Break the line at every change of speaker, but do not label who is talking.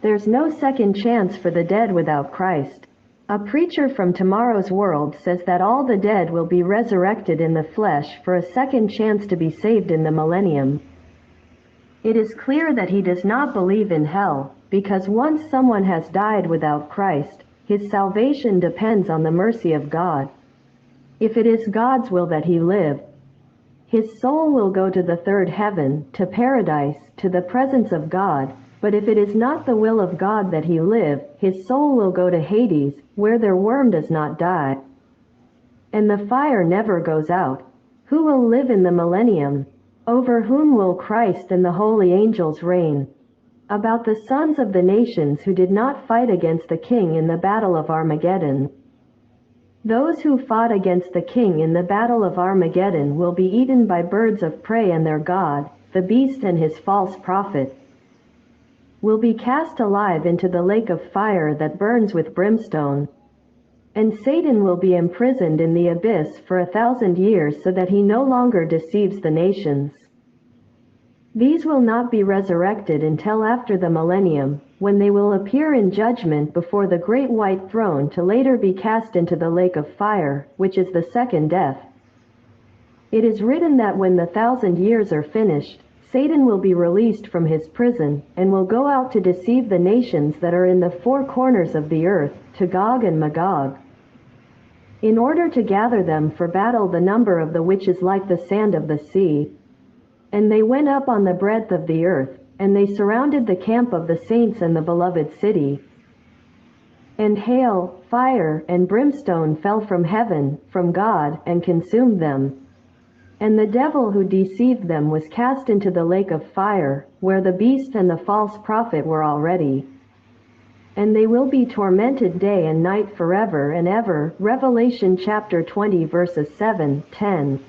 There's no second chance for the dead without Christ. A preacher from tomorrow's world says that all the dead will be resurrected in the flesh for a second chance to be saved in the millennium. It is clear that he does not believe in hell, because once someone has died without Christ, his salvation depends on the mercy of God. If it is God's will that he live, his soul will go to the third heaven, to paradise, to the presence of God. But if it is not the will of God that he live, his soul will go to Hades, where their worm does not die, and the fire never goes out. Who will live in the millennium? Over whom will Christ and the holy angels reign? About the sons of the nations who did not fight against the king in the battle of Armageddon. Those who fought against the king in the battle of Armageddon will be eaten by birds of prey, and their god, the beast and his false prophet, will be cast alive into the lake of fire that burns with brimstone. And Satan will be imprisoned in the abyss for 1,000 years so that he no longer deceives the nations. These will not be resurrected until after the millennium, when they will appear in judgment before the great white throne to later be cast into the lake of fire, which is the second death. It is written that when the 1,000 years are finished, Satan will be released from his prison, and will go out to deceive the nations that are in the four corners of the earth, to Gog and Magog, in order to gather them for battle, the number of the which is like the sand of the sea. And they went up on the breadth of the earth, and they surrounded the camp of the saints and the beloved city. And hail, fire, and brimstone fell from heaven, from God, and consumed them. And the devil who deceived them was cast into the lake of fire, where the beast and the false prophet were already. And they will be tormented day and night forever and ever. Revelation chapter 20 verses 7, 10.